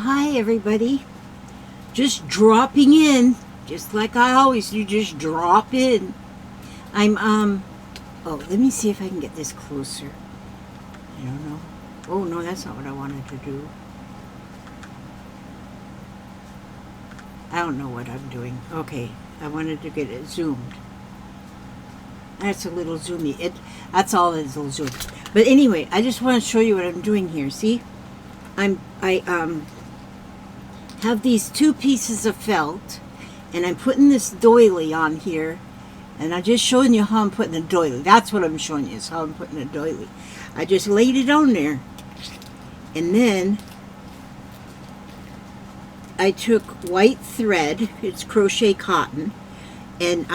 Hi everybody, just dropping in, just like I always do, just drop in. Oh, let me see if I can get this closer. I don't know. Oh no, that's not what I wanted to do. I don't know what I'm doing. Okay, I wanted to get it zoomed. That's a little zoomy. That's all it's a little zoomed. But anyway, I just want to show you what I'm doing here. See? I have these two pieces of felt, and I'm putting this doily on here, and I'm just showing you how I'm putting a doily. That's what I'm showing you, is how I'm putting a doily. I just laid it on there, and then I took white thread, it's crochet cotton, and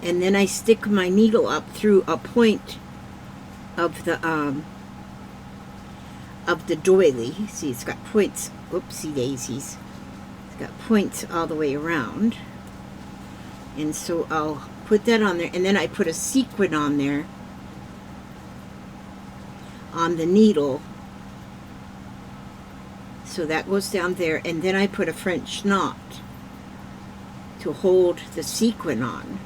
then I stick my needle up through a point of the doily. See, it's got points. Oopsie daisies. Got points all the way around, and so I'll put that on there, and then I put a sequin on there on the needle, so that goes down there, and then I put a French knot to hold the sequin on.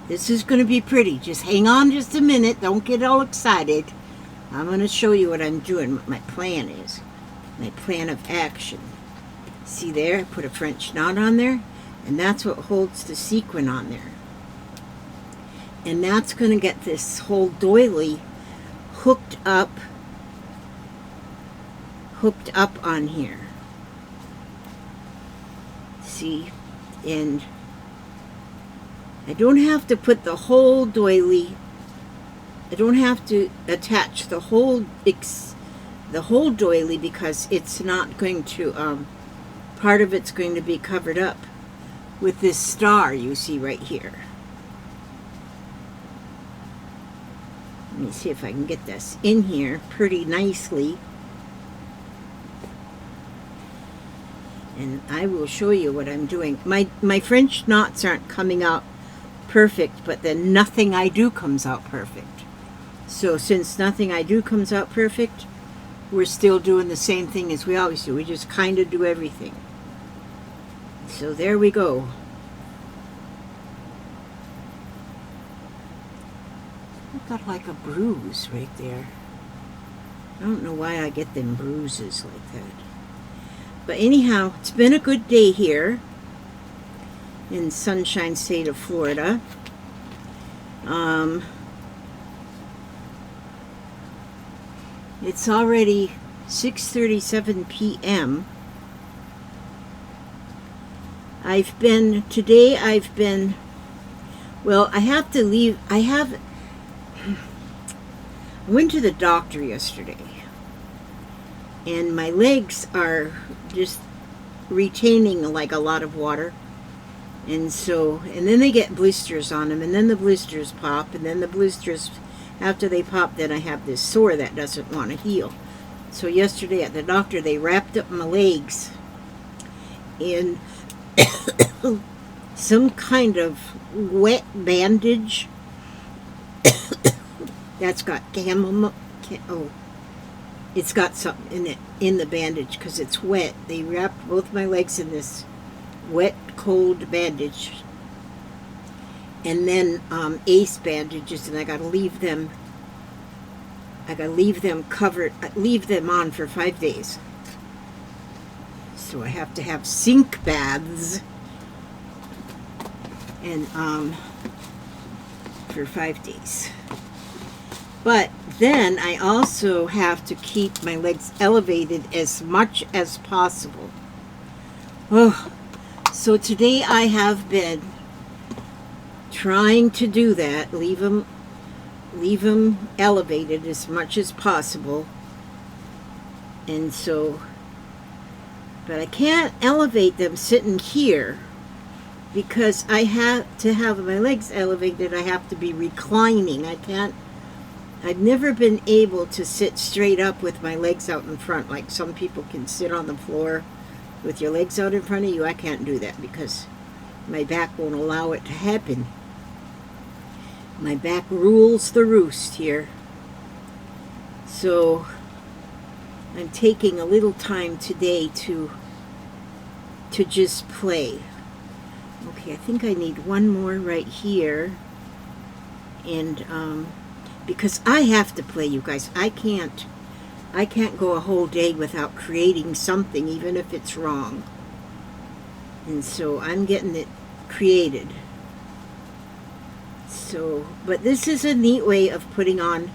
This is going to be pretty. Just hang on just a minute, don't get all excited. I'm going to show you what I'm doing, what my plan is. My plan of action. See there, I put a French knot on there, and that's what holds the sequin on there. And that's going to get this whole doily hooked up on here. See? And I don't have to put the whole doily, I don't have to attach the whole doily, because it's not going to, part of it's going to be covered up with this star you see right here. Let me see if I can get this in here pretty nicely. And I will show you what I'm doing. My French knots aren't coming out perfect, but then nothing I do comes out perfect. So since nothing I do comes out perfect, we're still doing the same thing as we always do. We just kind of do everything. So there we go. I've got like a bruise right there. I don't know why I get them bruises like that. But anyhow, it's been a good day here in Sunshine State of Florida. It's already 6:37 p.m. I have to leave. I went to the doctor yesterday, and my legs are just retaining like a lot of water. And then they get blisters on them, and then the blisters pop, and then the blisters, after they pop, then I have this sore that doesn't want to heal. So yesterday at the doctor, they wrapped up my legs in some kind of wet bandage that's got it's got something in the bandage because it's wet. They wrapped both my legs in this wet, cold bandage, and then ace bandages, and I gotta leave them covered, leave them on for 5 days. So I have to have sink baths and for 5 days. But then I also have to keep my legs elevated as much as possible. Oh, so today I have been trying to do that, leave them elevated as much as possible. And so, but I can't elevate them sitting here, because I have to have my legs elevated. I have to be reclining. I've never been able to sit straight up with my legs out in front, like some people can sit on the floor with your legs out in front of you. I can't do that because my back won't allow it to happen. My back rules the roost here. So I'm taking a little time today to just play. Okay, I think I need one more right here. And because I have to play, you guys. I can't go a whole day without creating something, even if it's wrong. And so I'm getting it created. So, but this is a neat way of putting on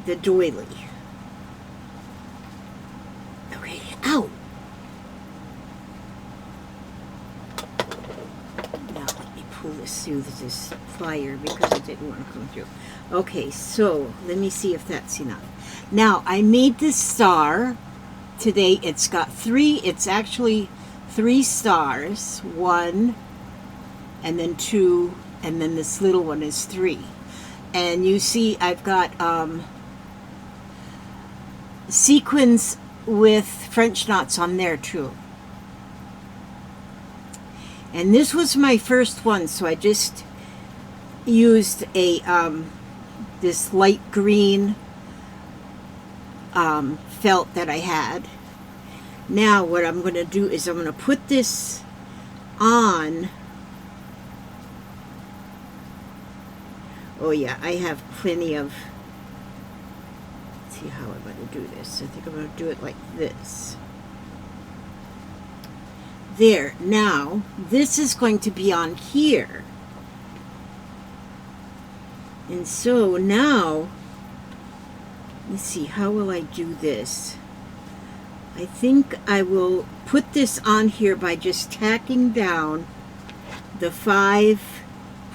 the doily. Okay, ow! Now let me pull this through this plier because it didn't want to come through. Okay, so let me see if that's enough. Now, I made this star today. It's got it's actually 3 stars. 1, and then 2, and then this little one is 3. And you see I've got sequins with French knots on there too. And this was my first one, so I just used a this light green felt that I had. Now what I'm going to do is I'm going to put this on. Oh yeah, I have plenty of, let's see how I'm going to do this. I think I'm going to do it like this. There, now this is going to be on here. And so now, let's see, how will I do this? I think I will put this on here by just tacking down the 5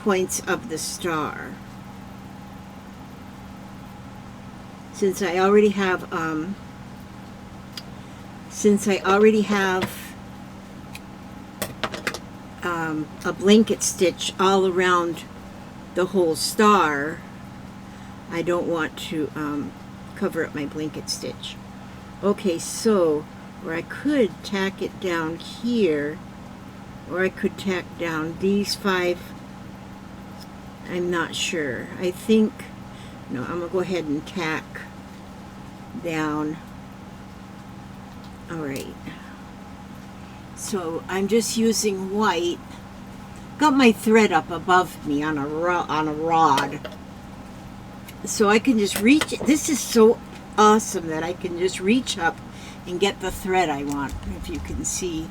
points of the star. Since I already have a blanket stitch all around the whole star, I don't want to cover up my blanket stitch. Okay, so, or I could tack it down here, or I could tack down these 5. I'm not sure. I think, no, I'm going to go ahead and tack down. All right. So I'm just using white. Got my thread up above me on a rod. So I can just reach. This is so awesome that I can just reach up and get the thread I want. If you can see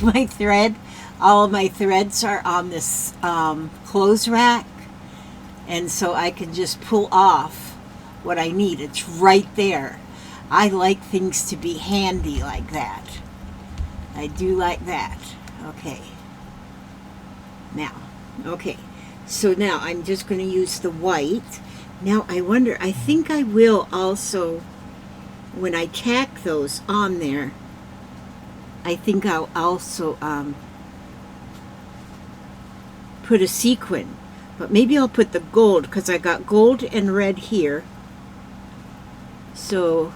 my thread. All of my threads are on this clothes rack. And so I can just pull off what I need. It's right there. I like things to be handy like that. I do like that. Okay. Now, okay. So now I'm just going to use the white. Now I wonder, I think I will also, when I tack those on there, I think I'll also put a sequin. But maybe I'll put the gold, because I got gold and red here. So,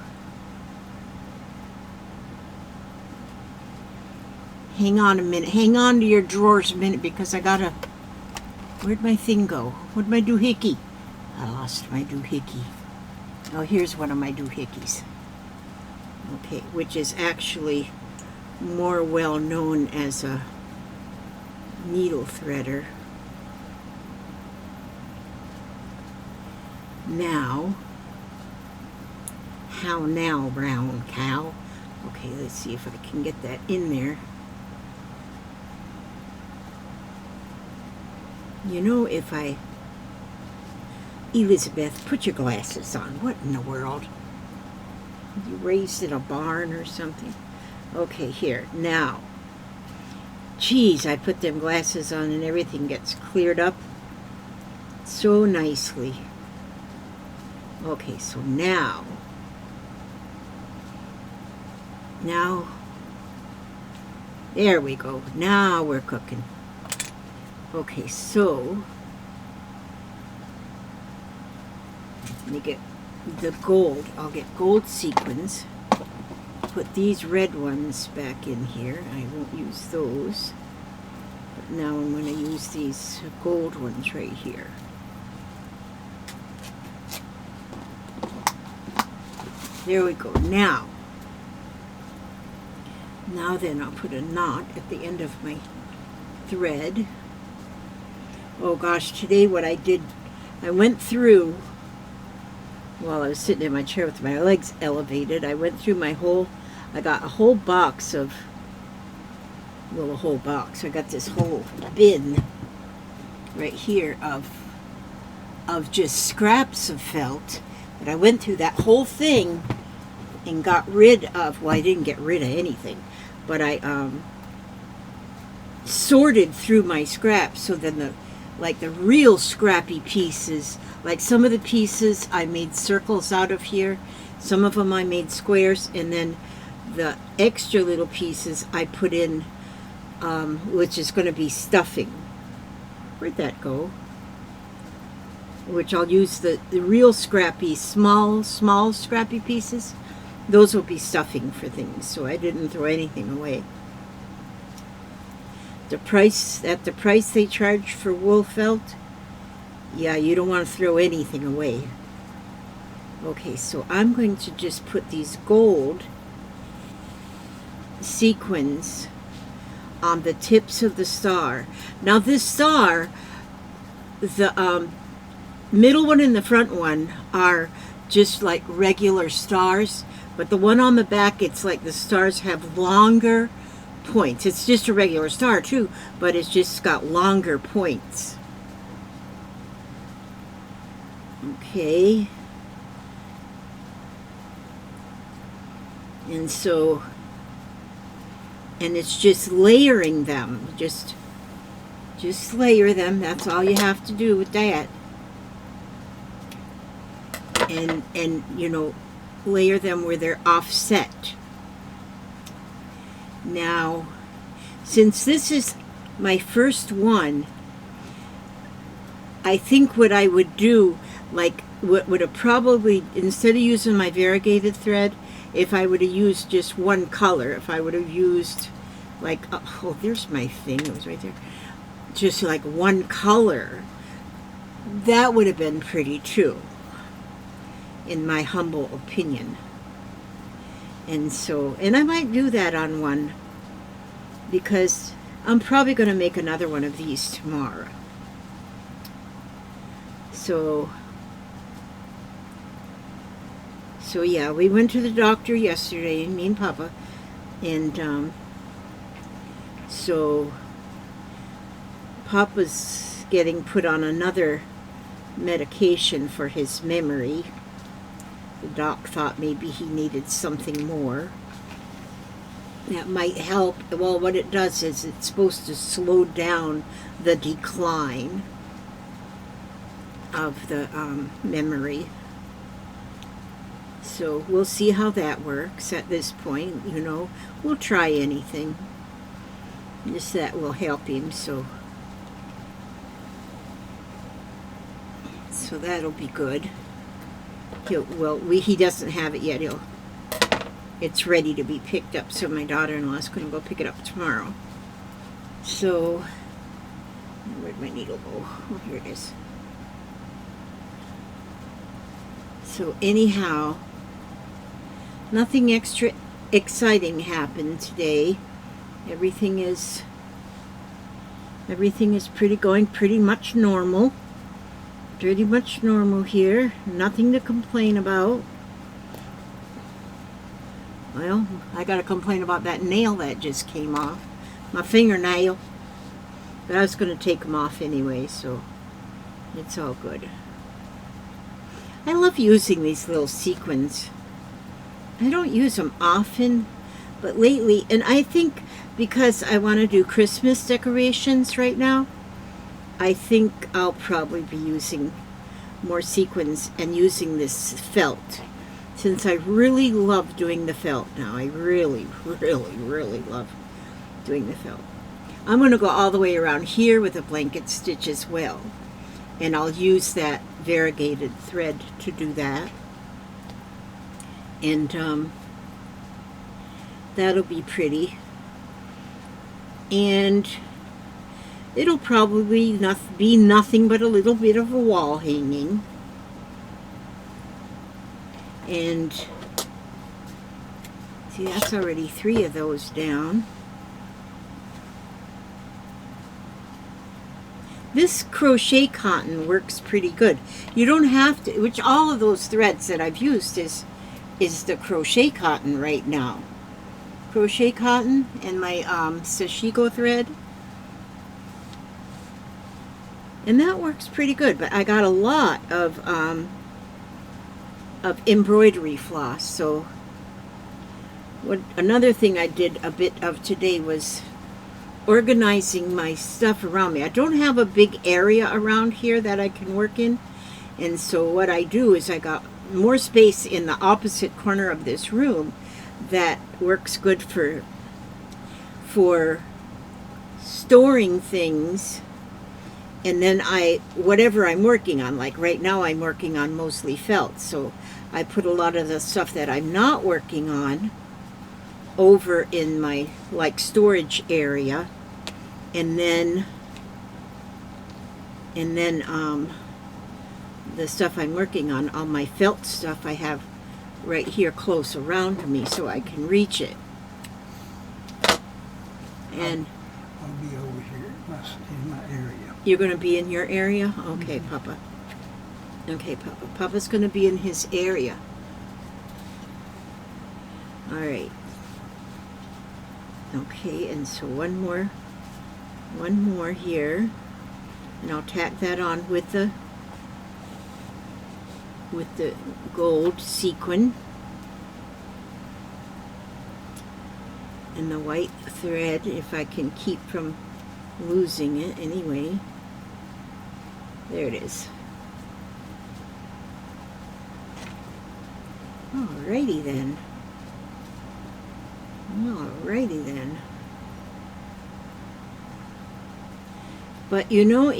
hang on a minute. Hang on to your drawers a minute, because I gotta... Where'd my thing go? Where'd my doohickey? I lost my doohickey. Oh, here's one of my doohickeys. Okay, which is actually more well known as a needle threader. Now, how now, brown cow? Okay, let's see if I can get that in there. You know, if I... Elizabeth, put your glasses on. What in the world? You raised in a barn or something? Okay, here. Now, geez, I put them glasses on and everything gets cleared up so nicely. Okay, so now, there we go. Now we're cooking. Okay, so, let me get the gold. I'll get gold sequins. Put these red ones back in here. I won't use those. But now I'm going to use these gold ones right here. There we go. Now then I'll put a knot at the end of my thread. Oh gosh, today what I did, I went through, while I was sitting in my chair with my legs elevated, I went through I got a whole box of, well, a whole box. I got this whole bin right here of just scraps of felt. But I went through that whole thing and got rid of, well, I didn't get rid of anything, but I sorted through my scraps. So then the real scrappy pieces, like some of the pieces I made circles out of here, some of them I made squares, and then the extra little pieces I put in, which is going to be stuffing. Where'd that go? Which I'll use the real scrappy, small scrappy pieces. Those will be stuffing for things, so I didn't throw anything away. The price they charge for wool felt, yeah, you don't want to throw anything away. Okay, so I'm going to just put these gold sequins on the tips of the star. Now this star, the middle one and the front one are just like regular stars, but the one on the back, it's like the stars have longer points. It's just a regular star too, but it's just got longer points. Okay. And so, and it's just layering them. Just layer them. That's all you have to do with that. And you know, layer them where they're offset. Now, since this is my first one, I think what I would do, like what would have probably, instead of using my variegated thread, if I would have used just one color, if I would have used like, oh, there's my thing, it was right there, just like one color, that would have been pretty too, in my humble opinion. And so, and I might do that on one, because I'm probably going to make another one of these tomorrow. So yeah, we went to the doctor yesterday, me and Papa, and so Papa's getting put on another medication for his memory. The doc thought maybe he needed something more that might help. Well, what it does is it's supposed to slow down the decline of the memory. So we'll see how that works at this point. You know, we'll try anything. Just that will help him. So that'll be good. He doesn't have it yet. It's ready to be picked up. So my daughter-in-law is going to go pick it up tomorrow. So where'd my needle go? Oh, here it is. So anyhow, nothing extra exciting happened today. Everything is going pretty much normal. Pretty much normal here. Nothing to complain about. Well, I got to complain about that nail that just came off. My fingernail. But I was going to take them off anyway, so it's all good. I love using these little sequins. I don't use them often, but lately, and I think because I want to do Christmas decorations right now, I think I'll probably be using more sequins and using this felt, since I really love doing the felt now. I really, really, really love doing the felt. I'm going to go all the way around here with a blanket stitch as well, and I'll use that variegated thread to do that, and that'll be pretty. And it'll probably be nothing but a little bit of a wall hanging. And See, that's already 3 of those down. This crochet cotton works pretty good. You don't have to, which all of those threads that I've used is the crochet cotton right now. Crochet cotton and my sashiko thread. And that works pretty good, but I got a lot of embroidery floss. So another thing I did a bit of today was organizing my stuff around me. I don't have a big area around here that I can work in, and so what I do is I got more space in the opposite corner of this room that works good for storing things. And then whatever I'm working on, like right now I'm working on mostly felt, so I put a lot of the stuff that I'm not working on over in my like storage area, and then the stuff I'm working on, all my felt stuff, I have right here close around me so I can reach it. And I'll be over here in my area. You're going to be in your area? Okay, Papa. Okay, Papa. Papa's going to be in his area. All right. Okay, and so one more here, and I'll tack that on with the gold sequin and the white thread, if I can keep from losing it anyway. There it is. Alrighty then. Alrighty then. But you know,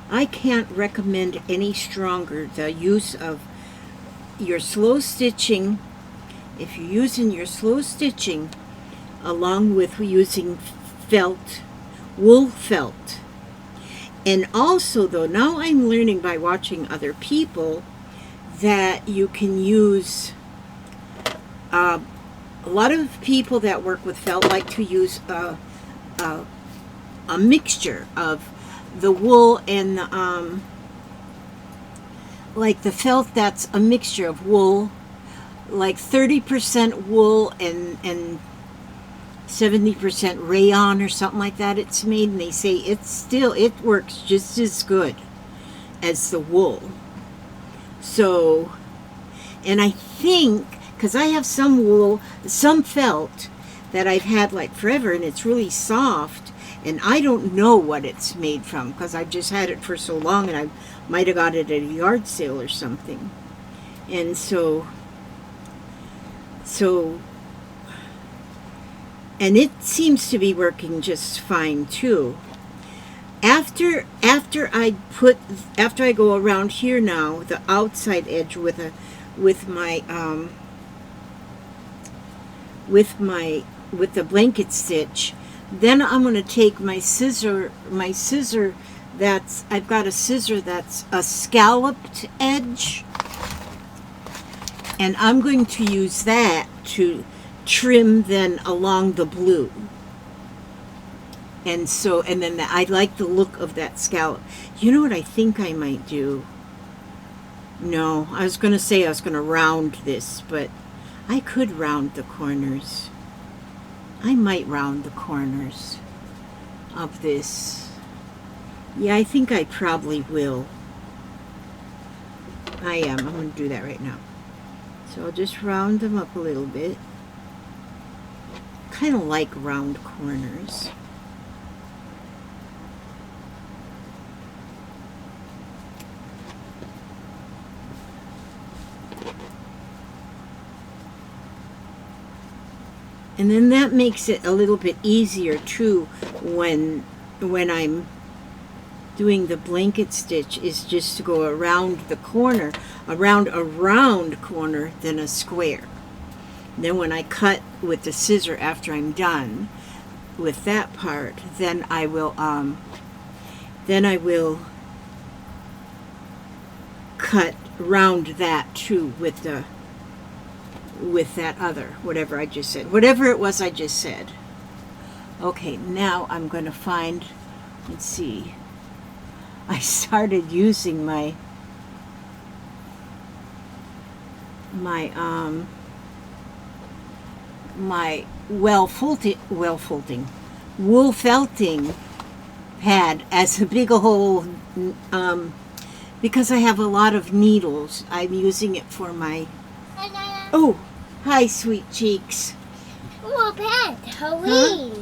I can't recommend any stronger the use of your slow stitching. If you're using your slow stitching along with using felt, wool felt. And also though, now I'm learning by watching other people that you can use, a lot of people that work with felt like to use a mixture of the wool and the, like the felt that's a mixture of wool, like 30% wool and 70% rayon or something like that it's made, and they say it works just as good as the wool. So, and I think, because I have some wool, some felt that I've had like forever, and it's really soft, and I don't know what it's made from because I've just had it for so long, and I might have got it at a yard sale or something. And so and it seems to be working just fine too. After I go around here now, the outside edge with the blanket stitch, then I'm going to take my scissor I've got a scissor that's a scalloped edge, and I'm going to use that to trim then along the blue. And then I like the look of that scallop. You know what I think I might do? No, I was going to say I was going to round this, but I could round the corners. I might round the corners of this. Yeah, I think I probably will. I am. I'm going to do that right now. So I'll just round them up a little bit. Kind of like round corners. And then that makes it a little bit easier too when I'm doing the blanket stitch, is just to go around the corner, around a round corner than a square. Then when I cut with the scissor after I'm done with that part, then I will cut round that too with with that other, whatever I just said. Whatever it was I just said. Okay, now I'm going to find, let's see. I started using my wool felting pad as a big old, because I have a lot of needles. I'm using it for my, oh, hi sweet cheeks. Oh, pet, Halloween. Huh?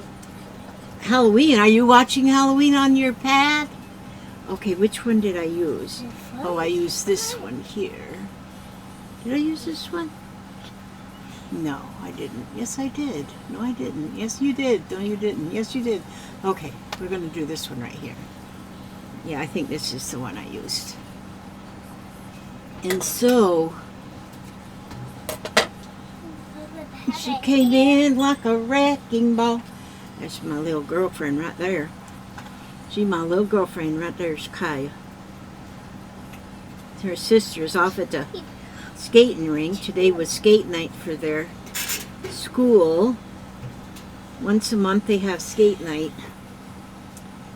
Halloween, are you watching Halloween on your pad? Okay, which one did I use? Oh, I used this one here. Did I use this one? No, I didn't. Yes, I did. No, I didn't. Yes, you did. No, you didn't. Yes, you did. Okay, we're going to do this one right here. Yeah, I think this is the one I used. And so, she came in like a wrecking ball. That's my little girlfriend right there. She's my little girlfriend right there is Kaya. Her sister's off at the skating rink. Today was skate night for their school. Once a month they have skate night.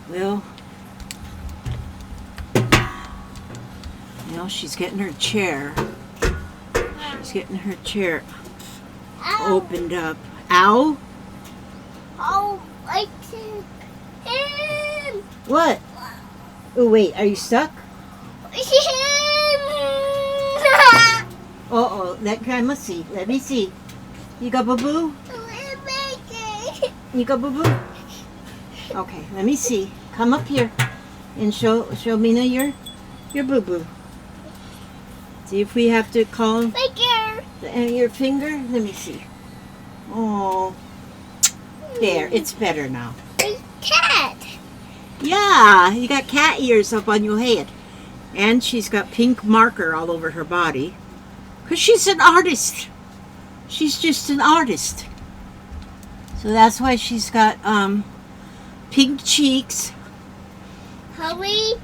Well, she's getting her chair. She's getting her chair opened up. Ow! Oh, I took him. What? Oh, wait, are you stuck? Uh-oh, let Grandma see. Let me see. You got boo-boo? You got boo-boo? Okay, let me see. Come up here and show Mina your boo-boo. See if we have to call your finger. Let me see. Oh, there. It's better now. Cat. Yeah, you got cat ears up on your head. And she's got pink marker all over her body. Because she's an artist. She's just an artist. So that's why she's got pink cheeks. Halloween?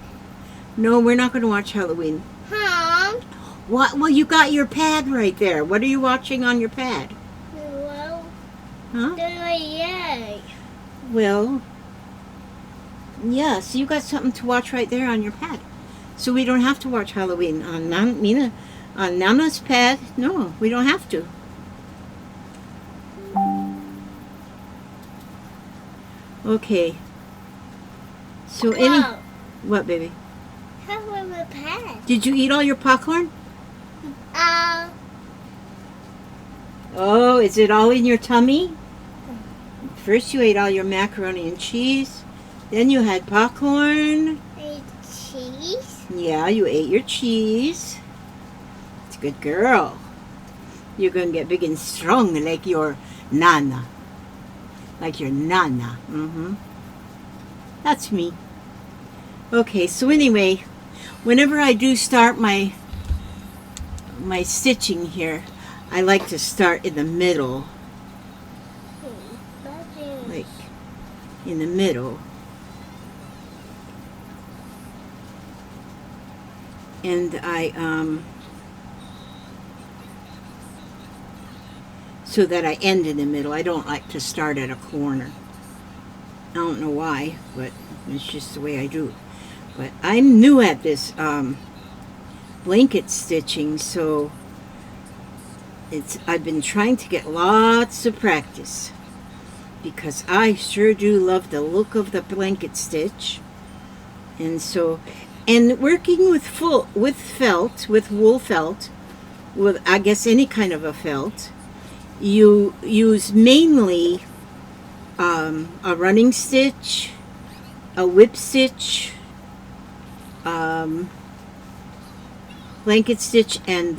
No, we're not going to watch Halloween. Huh? What? Well, you got your pad right there. What are you watching on your pad? Well, Huh? yeah. Well, yeah, so you got something to watch right there on your pad. So we don't have to watch Halloween on Nana's pad. No, we don't have to. Okay. So Wow. what, baby? How was my pet? Did you eat all your popcorn? Oh, is it all in your tummy? First you ate all your macaroni and cheese. Then you had popcorn. Cheese? Yeah, you ate your cheese. It's a good girl. You're going to get big and strong like your Nana. Like your Nana. That's me. Okay, so anyway, whenever I do start my stitching here, I like to start in the middle. Like in the middle. And I so that I end in the middle. I don't like to start at a corner. I don't know why, but it's just the way I do. But I'm new at this blanket stitching, so I've been trying to get lots of practice because I sure do love the look of the blanket stitch. And so, and working with felt, with wool felt, with I guess any kind of a felt, you use mainly a running stitch, a whip stitch, blanket stitch, and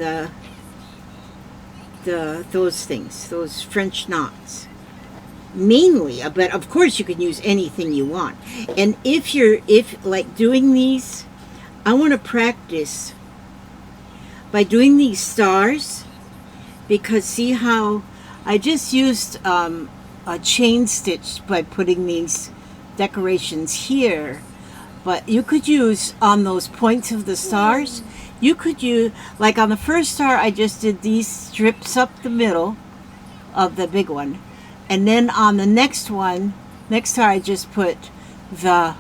those French knots. Mainly, but of course you can use anything you want. And if like doing these, I want to practice by doing these stars, because see how I just used a chain stitch by putting these decorations here, but you could use on those points of the stars, You could use, like on the first star, I just did these strips up the middle of the big one. And then on the next one, next star, I just put the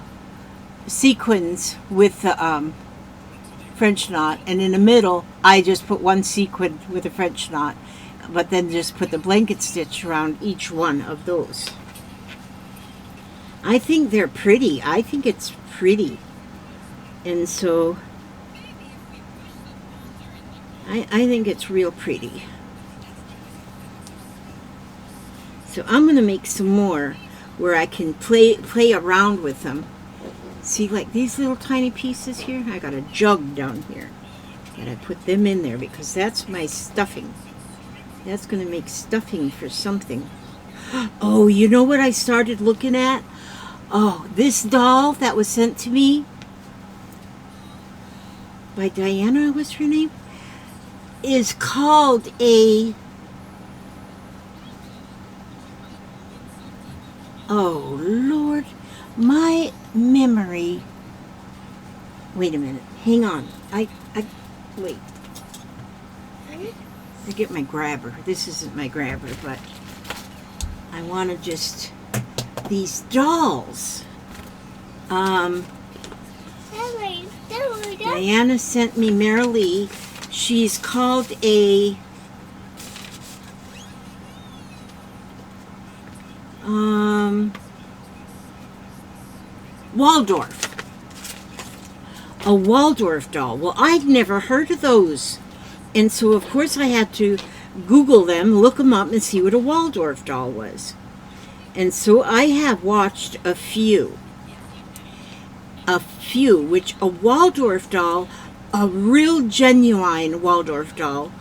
sequins with the French knot. And in the middle, I just put one sequin with a French knot. But then just put the blanket stitch around each one of those. I think they're pretty. I think it's pretty. And so I think it's real pretty. So I'm going to make some more where I can play around with them. See, like these little tiny pieces here? I got a jug down here. And I put them in there because that's my stuffing. That's going to make stuffing for something. Oh, you know what I started looking at? Oh, this doll that was sent to me by Diana, what's her name? Is called a... Oh, Lord. My memory... Wait a minute. Hang on. Wait. I get my grabber. This isn't my grabber, but I want to just... These dolls. Diana sent me Marilee. She's called a... Waldorf. A Waldorf doll. Well, I'd never heard of those. And so, of course, I had to Google them, look them up, and see what a Waldorf doll was. And so I have watched a few, which a Waldorf doll, a real genuine Waldorf doll,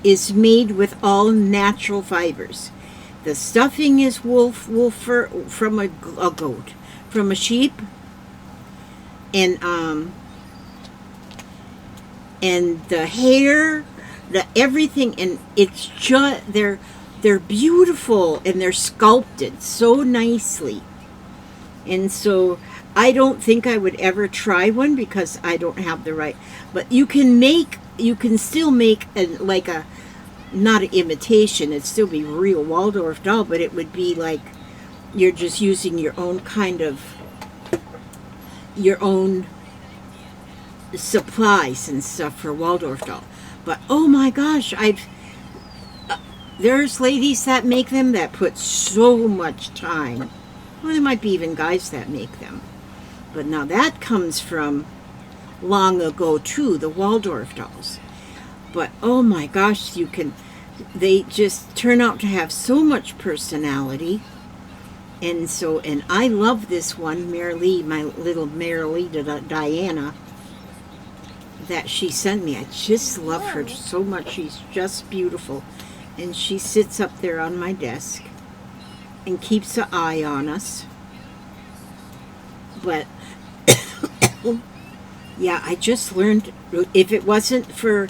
is made with all natural fibers. The stuffing is wool fur from a goat, from a sheep, and the hair, the everything, and it's just they're beautiful and they're sculpted so nicely. And so I don't think I would ever try one because I don't have the right. But you can still make not an imitation. It'd still be real Waldorf doll, but it would be like you're just using your own supplies and stuff for Waldorf doll. But oh my gosh, there's ladies that make them that put so much time. Well, there might be even guys that make them. But now that comes from long ago too, the Waldorf dolls. But oh my gosh, they just turn out to have so much personality. And I love this one, Marilee, my little Marilee Diana, that she sent me. I just love her so much. She's just beautiful. And she sits up there on my desk and keeps an eye on us. But yeah, I just learned, if it wasn't for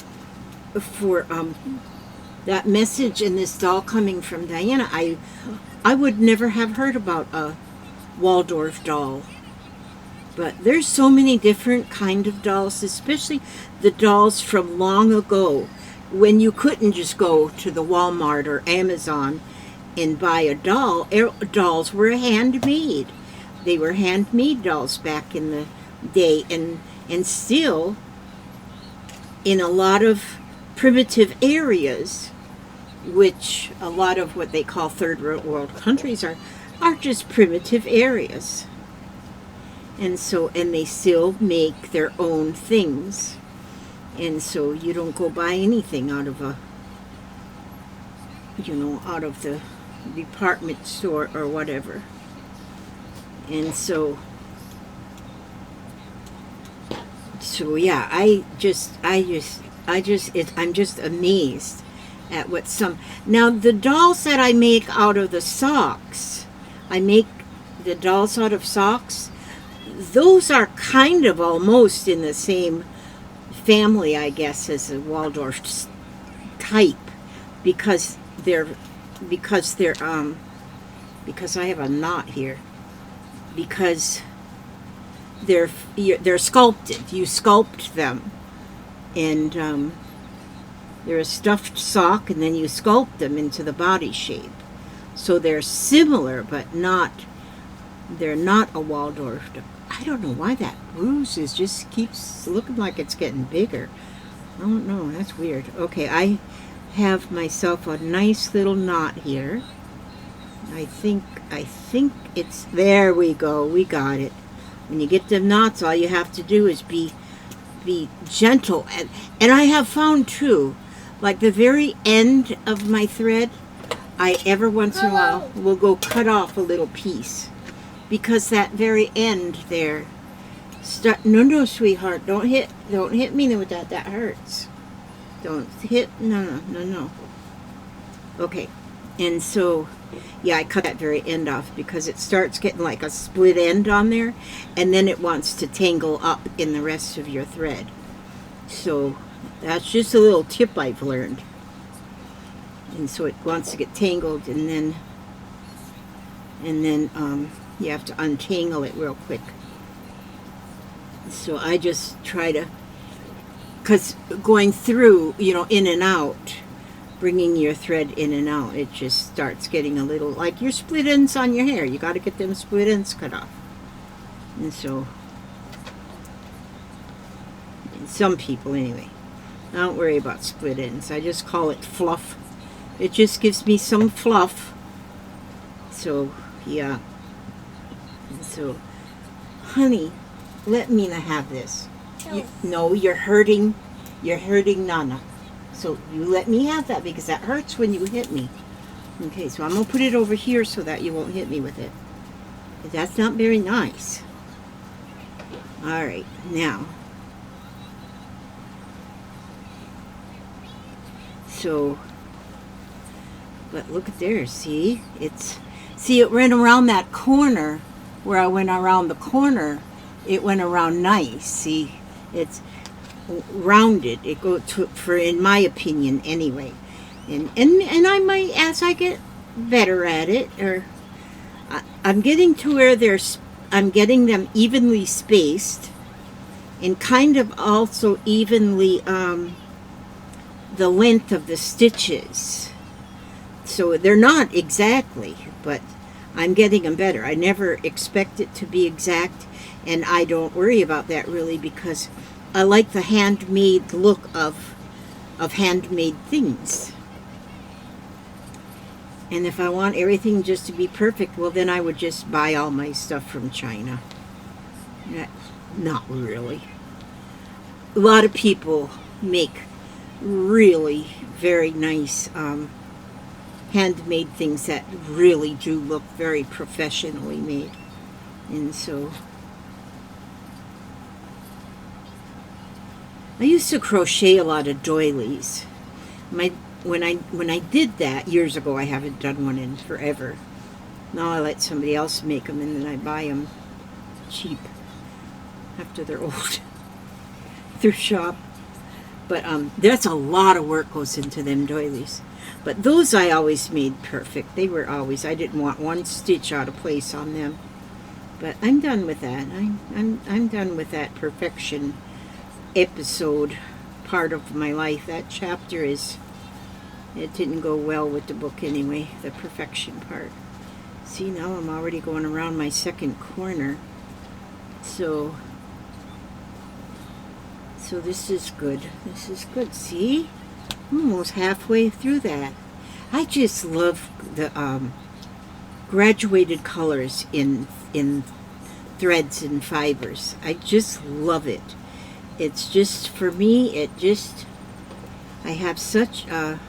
that message and this doll coming from Diana, I would never have heard about a Waldorf doll. But there's so many different kind of dolls, especially the dolls from long ago, when you couldn't just go to the Walmart or Amazon and buy a doll. Dolls were handmade. They were handmade dolls back in the day, and still in a lot of primitive areas, which a lot of what they call third world countries are just primitive areas. And they still make their own things. And so you don't go buy anything out of the department store or whatever. And so yeah, I'm just amazed at what some. Now the dolls that I make out of the socks, I make the dolls out of socks. Those are kind of almost in the same family, I guess, as a Waldorf type, because I have a knot here, because they're sculpted. You sculpt them, and they're a stuffed sock, and then you sculpt them into the body shape. So they're similar, but they're not a Waldorf. I don't know why that bruise just keeps looking like it's getting bigger. I don't know, that's weird. Okay, I have myself a nice little knot here. I think it's, there we go, we got it. When you get them knots, all you have to do is be gentle. And I have found too, like the very end of my thread, I every once in a while will go cut off a little piece, because that very end there, no, sweetheart, don't hit me with that. That hurts. Don't hit. No. Okay, and so yeah, I cut that very end off because it starts getting like a split end on there, and then it wants to tangle up in the rest of your thread. So that's just a little tip I've learned. And so it wants to get tangled, and then you have to untangle it real quick. So I just try to, because going through, in and out, bringing your thread in and out, it just starts getting a little, like your split ends on your hair. You got to get them split ends cut off. And so, some people anyway, I don't worry about split ends. I just call it fluff. It just gives me some fluff. So, yeah. So, honey, let Mina have this. No, you're hurting Nana. So you let me have that, because that hurts when you hit me. Okay, so I'm going to put it over here so that you won't hit me with it. That's not very nice. All right, now. So, but look at there, see? It went around that corner. Where I went around the corner, it went around nice. See, it's rounded. It go to, for, in my opinion, anyway. And I might, as I get better at it, or I'm getting to where I'm getting them evenly spaced, and kind of also evenly the length of the stitches. So they're not exactly, but I'm getting them better. I never expect it to be exact, and I don't worry about that really, because I like the handmade look of handmade things. And if I want everything just to be perfect, well, then I would just buy all my stuff from China. Not really. A lot of people make really very nice handmade things that really do look very professionally made. And so I used to crochet a lot of doilies. When I did that years ago, I haven't done one in forever. Now I let somebody else make them, and then I buy them cheap after they're old thrift shop. But that's a lot of work goes into them doilies. But those I always made perfect. They were always, I didn't want one stitch out of place on them. But I'm done with that. I'm done with that perfection episode part of my life. That chapter it didn't go well with the book anyway, the perfection part. See, now I'm already going around my second corner. So this is good. This is good. See? I'm almost halfway through that. I just love the graduated colors in threads and fibers. I just love it. It's just, for me, I have such a,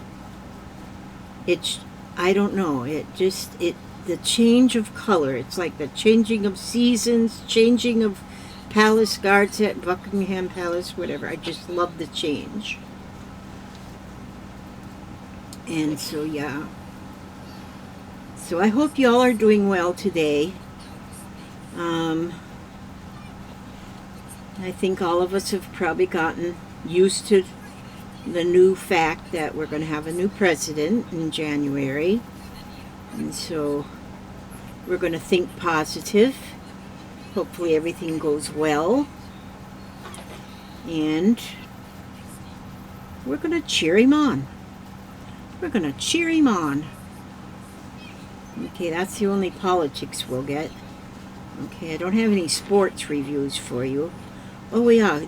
I don't know, the change of color, it's like the changing of seasons, changing of palace guards at Buckingham Palace, whatever. I just love the change. And so, yeah. So I hope y'all are doing well today. I think all of us have probably gotten used to the new fact that we're going to have a new president in January. And so we're going to think positive. Hopefully everything goes well. And we're going to cheer him on. We're going to cheer him on. Okay, that's the only politics we'll get. Okay, I don't have any sports reviews for you. Oh yeah,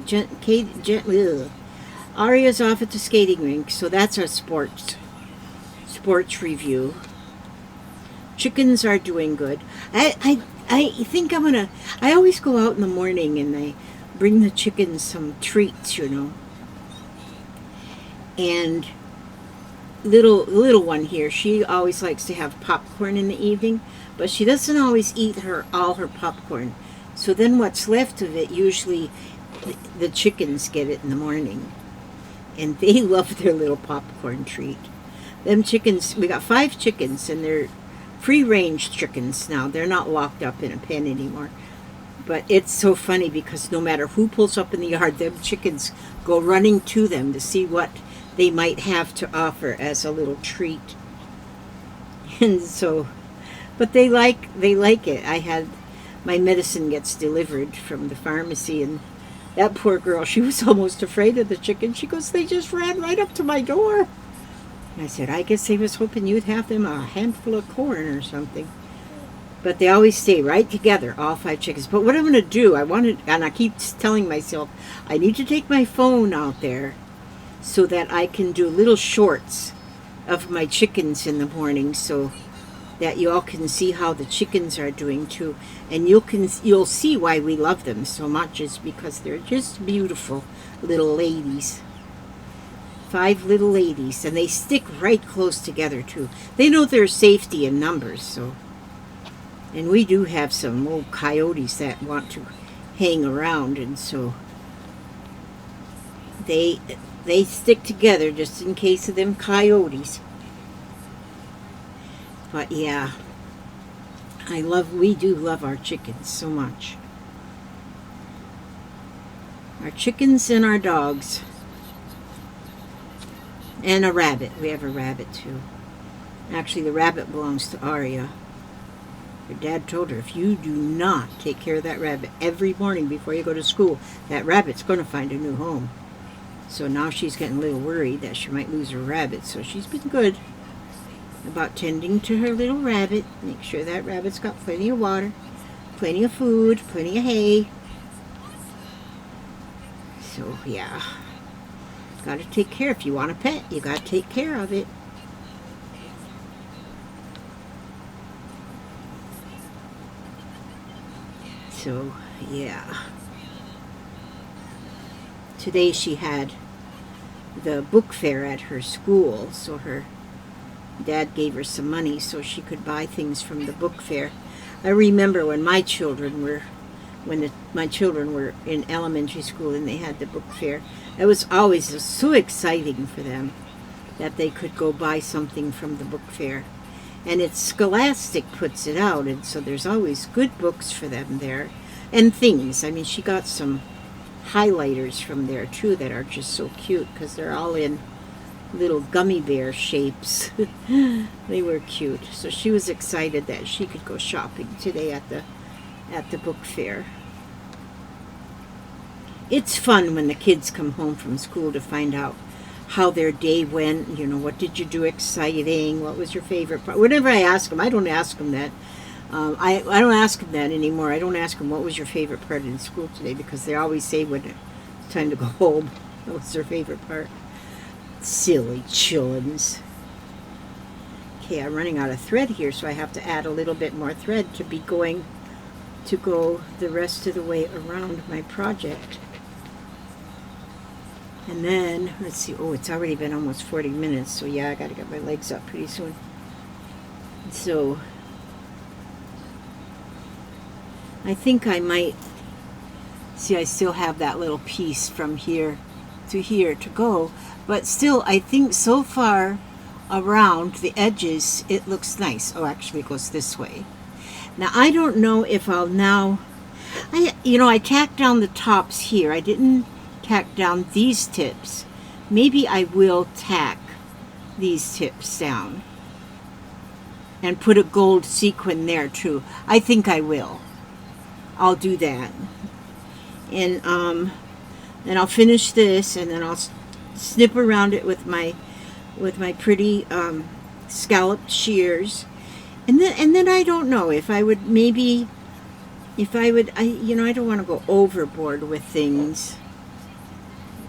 Aria's off at the skating rink, so that's our sports review. Chickens are doing good. I think I'm gonna. I always go out in the morning and I bring the chickens some treats, you know. And little one here, she always likes to have popcorn in the evening, but she doesn't always eat all her popcorn. So then what's left of it, usually the chickens get it in the morning. And they love their little popcorn treat. Them chickens, we got 5 chickens, and they're free-range chickens now. They're not locked up in a pen anymore. But it's so funny because no matter who pulls up in the yard, them chickens go running to them to see what they might have to offer as a little treat. And so, but they like it. I had, my medicine gets delivered from the pharmacy, and that poor girl, she was almost afraid of the chicken. She goes, they just ran right up to my door. And I said, I guess they was hoping you'd have them a handful of corn or something. But they always stay right together, all 5 chickens. But what I'm going to do, and I keep telling myself, I need to take my phone out there so that I can do little shorts of my chickens in the morning, so that you all can see how the chickens are doing too. And you'll see why we love them so much, is because they're just beautiful little ladies. 5 little ladies, and they stick right close together too. They know their safety in numbers, so. And we do have some old coyotes that want to hang around, and so they stick together just in case of them coyotes. But yeah, we do love our chickens so much. Our chickens and our dogs. And a rabbit. We have a rabbit too. Actually, the rabbit belongs to Aria. Her dad told her, if you do not take care of that rabbit every morning before you go to school, that rabbit's going to find a new home. So now she's getting a little worried that she might lose her rabbit. So she's been good about tending to her little rabbit. Make sure that rabbit's got plenty of water, plenty of food, plenty of hay. So yeah, got to take care. If you want a pet, you got to take care of it. So yeah, today she had the book fair at her school, so her dad gave her some money so she could buy things from the book fair. I remember when my children were in elementary school and they had the book fair. It was always so exciting for them that they could go buy something from the book fair. And it's Scholastic puts it out, and so there's always good books for them there. And things. I mean, she got some highlighters from there too that are just so cute because they're all in little gummy bear shapes. They were cute. So she was excited that she could go shopping today at the book fair. It's fun when the kids come home from school to find out how their day went. You know, what did you do exciting? What was your favorite part? Whenever I ask them, I don't ask them that. I don't ask them that anymore. I don't ask them what was your favorite part in school today, because they always say when it's time to go home, what's their favorite part. Silly chillins. Okay, I'm running out of thread here, so I have to add a little bit more thread to go the rest of the way around my project. And then, let's see, oh, it's already been almost 40 minutes, so yeah, I gotta get my legs up pretty soon. So, I think I might, see, I still have that little piece from here to go, but still, I think so far around the edges, it looks nice. Oh, actually, it goes this way. Now, I don't know if I'll now, I tacked down the tops here. I didn't tack down these tips. Maybe I will tack these tips down and put a gold sequin there too. I think I will. I'll do that. And I'll finish this, and then I'll snip around it with my pretty scalloped shears, and then I don't know if I would I don't want to go overboard with things.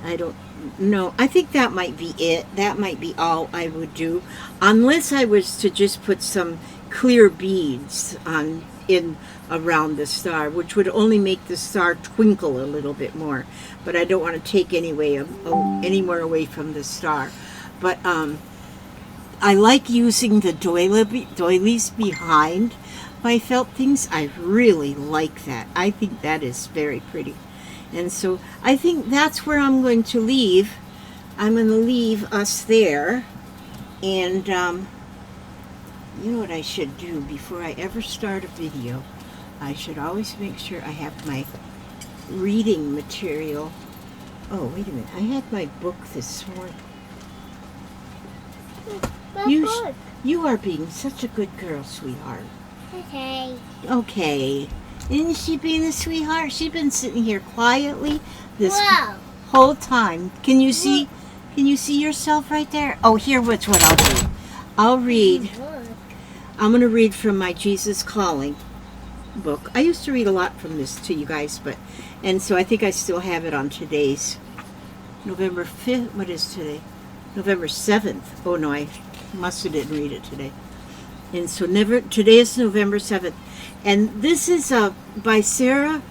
I don't know. I think that might be it. That might be all I would do, unless I was to just put some clear beads in around the star, which would only make the star twinkle a little bit more. But I don't want to take any more away from the star. But I like using the doilies behind my felt things. I really like that. I think that is very pretty. And so I think that's where I'm going to leave. I'm going to leave us there. And you know what I should do before I ever start a video? I should always make sure I have my reading material. Oh, wait a minute. I had my book this morning. You are being such a good girl, sweetheart. Okay. Okay. Isn't she being a sweetheart? She's been sitting here quietly this Wow. whole time. Can you see yourself right there? Oh, what's what I'll do. I'll read. I'm going to read from my Jesus Calling book. I used to read a lot from this to you guys, and so I think I still have it on today's November 5th. What is today? November 7th. Oh no, I must have didn't read it today. And so today is November 7th. And this is by Sarah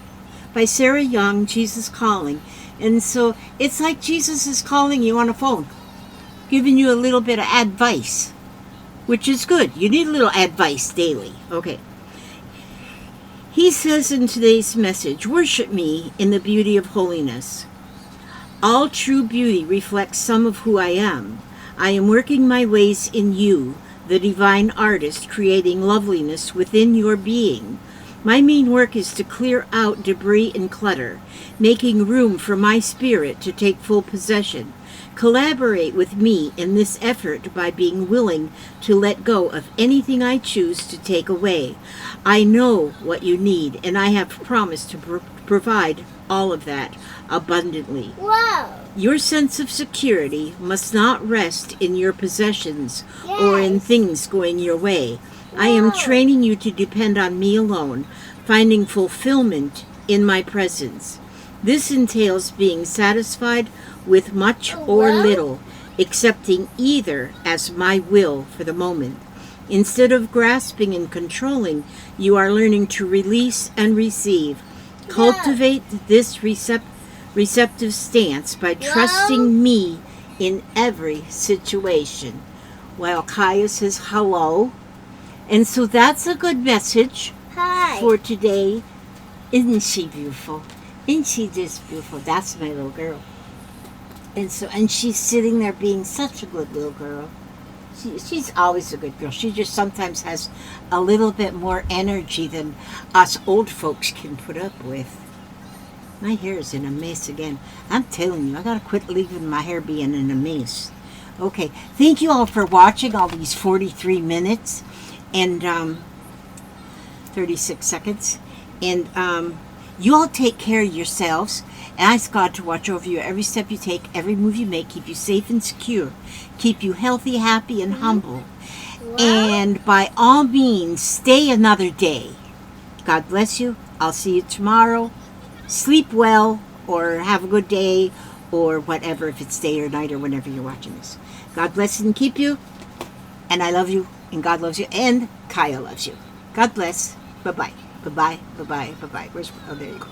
Young, Jesus Calling. And so it's like Jesus is calling you on a phone, giving you a little bit of advice, which is good. You need a little advice daily. Okay. He says in today's message, worship me in the beauty of holiness. All true beauty reflects some of who I am. I am working my ways in you, the divine artist, creating loveliness within your being. My main work is to clear out debris and clutter, making room for my spirit to take full possession. Collaborate with me in this effort by being willing to let go of anything I choose to take away. I know what you need, and I have promised to provide all of that abundantly. Wow. Your sense of security must not rest in your possessions or in things going your way. I am training you to depend on me alone, finding fulfillment in my presence. This entails being satisfied with much or little, accepting either as my will for the moment. Instead of grasping and controlling, you are learning to release and receive. Cultivate this receptive stance by trusting me in every situation. Well, Kaya says hello. And so that's a good message for today. Isn't she beautiful? Isn't she just beautiful? That's my little girl. And she's sitting there being such a good little girl. She's always a good girl. She just sometimes has a little bit more energy than us old folks can put up with. My hair is in a mess again. I'm telling you, I gotta quit leaving my hair being in a mess. Okay, thank you all for watching all these 43 minutes and 36 seconds. And you all take care of yourselves. And ask God to watch over you every step you take, every move you make, keep you safe and secure, keep you healthy, happy, and humble. And by all means, stay another day. God bless you. I'll see you tomorrow. Sleep well, or have a good day, or whatever, if it's day or night or whenever you're watching this. God bless and keep you. And I love you, and God loves you, and Kaya loves you. God bless. Bye-bye. Bye-bye. Bye-bye. Bye-bye. Oh, there you go.